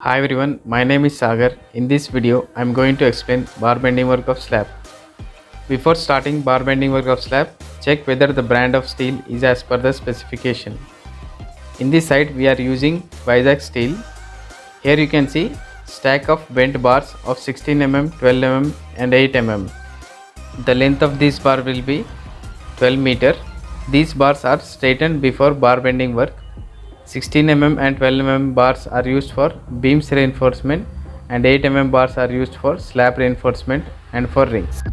Hi everyone, my name is Sagar. In this video, I am going to explain bar bending work of slab. Before starting bar bending work of slab, check whether the brand of steel is as per the specification. In this site, we are using Vizag steel. Here you can see stack of bent bars of 16 mm, 12 mm and 8 mm. The length of this bar will be 12 meter. These bars are straightened before bar bending work. 16 mm and 12 mm bars are used for beams reinforcement and 8 mm bars are used for slab reinforcement and for rings.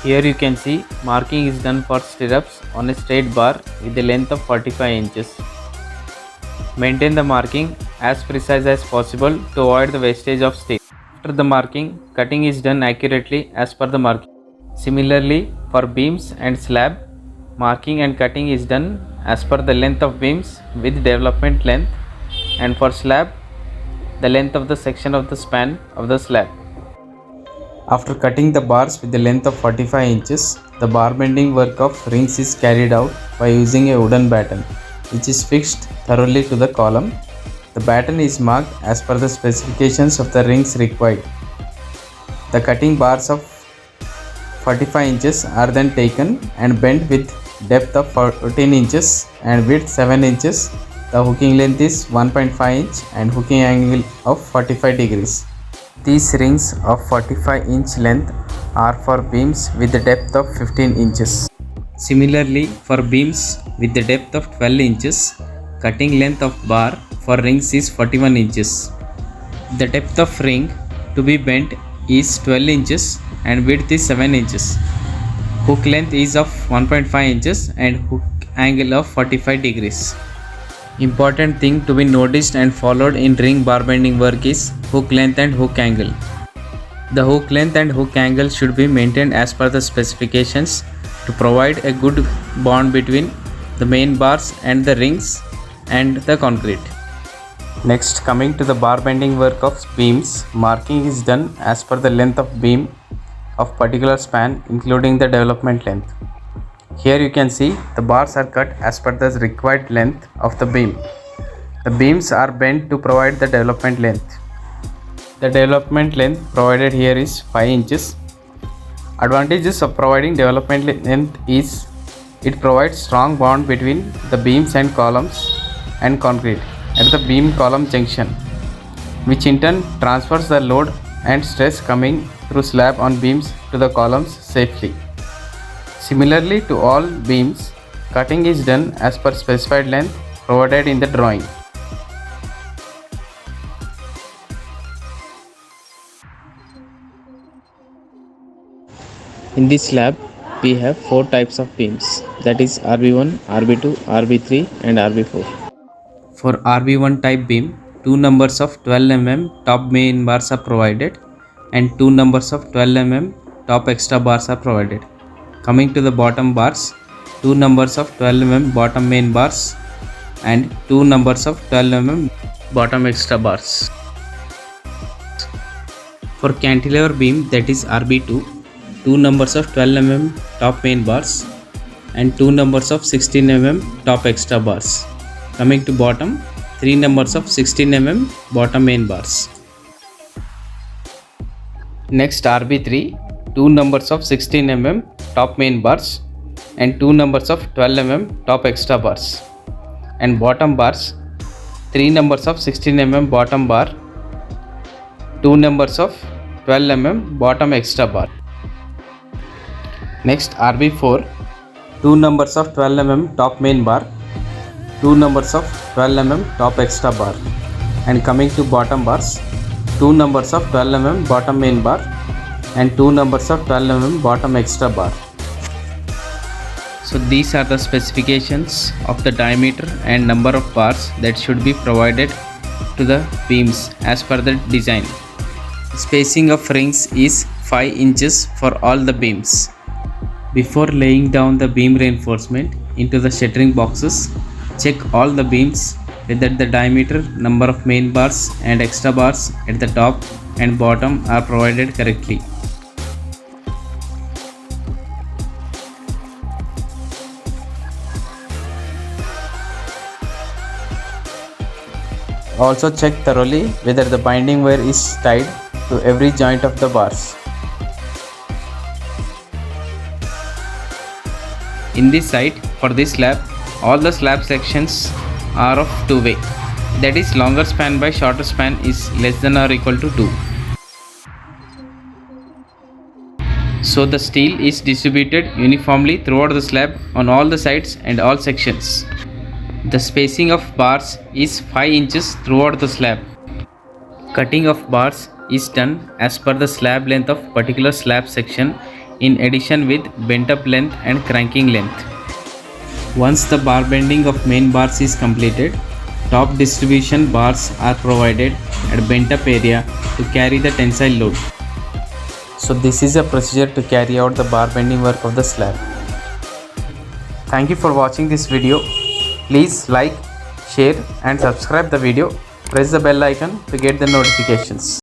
Here you can see marking is done for stirrups on a straight bar with a length of 45 inches. Maintain the marking as precise as possible to avoid the wastage of steel. After the marking, cutting is done accurately as per the marking. Similarly, for beams and slab, marking and cutting is done as per the length of beams with development length, and for slab, the length of the section of the span of the slab. After cutting the bars with the length of 45 inches, the bar bending work of rings is carried out by using a wooden batten, which is fixed thoroughly to the column. The batten is marked as per the specifications of the rings required. The cutting bars of 45 inches are then taken and bent with depth of 14 inches and width 7 inches. The hooking length is 1.5 inch and hooking angle of 45 degrees. These rings of 45-inch length are for beams with the depth of 15 inches. Similarly, for beams with the depth of 12 inches, cutting length of bar for rings is 41 inches. The depth of ring to be bent is 12 inches and width is 7 inches. Hook length is of 1.5 inches and hook angle of 45 degrees. Important thing to be noticed and followed in ring bar bending work is hook length and hook angle. The hook length and hook angle should be maintained as per the specifications to provide a good bond between the main bars and the rings and the concrete. Next, coming to the bar bending work of beams, marking is done as per the length of beam of particular span including the development length. Here you can see the bars are cut as per the required length of the beam. The beams are bent to provide the development length. The development length provided here is 5 inches. Advantages of providing development length is it provides strong bond between the beams and columns and concrete at the beam column junction, which in turn transfers the load and stress coming through slab on beams to the columns safely. Similarly to all beams, cutting is done as per specified length provided in the drawing. In this slab, we have 4 types of beams, that is RB1, RB2, RB3 and RB4. For RB1 type beam, 2 numbers of 12 mm top main bars are provided and 2 numbers of 12 mm top extra bars are provided. Coming to the bottom bars, 2 numbers of 12 mm bottom main bars and 2 numbers of 12 mm bottom extra bars. For cantilever beam, that is RB2, 2 numbers of 12 mm top main bars and 2 numbers of 16 mm top extra bars. Coming to bottom, 3 numbers of 16 mm bottom main bars. Next RB3, 2 numbers of 16 mm top main bars and 2 numbers of 12 mm top extra bars. And bottom bars, 3 numbers of 16 mm bottom bar, 2 numbers of 12 mm bottom extra bar. Next RB4, 2 numbers of 12 mm top main bar, 2 numbers of 12 mm top extra bar. And coming to bottom bars, 2 numbers of 12 mm bottom main bar and 2 numbers of 12 mm bottom extra bar. So these are the specifications of the diameter and number of bars that should be provided to the beams as per the design. Spacing of rings is 5 inches for all the beams. Before laying down the beam reinforcement into the shuttering boxes, check all the beams whether the diameter, number of main bars and extra bars at the top and bottom are provided correctly. Also check thoroughly whether the binding wire is tied to every joint of the bars. In this site, for this slab, all the slab sections are of two-way. That is, longer span by shorter span is less than or equal to 2. So the steel is distributed uniformly throughout the slab on all the sides and all sections. The spacing of bars is 5 inches throughout the slab. Cutting of bars is done as per the slab length of particular slab section in addition with bent up length and cranking length. Once the bar bending of main bars is completed, top distribution bars are provided at bent up area to carry the tensile load. So this is a procedure to carry out the bar bending work of the slab. Thank you for watching this video. Please like, share and subscribe the video. Press the bell icon to get the notifications.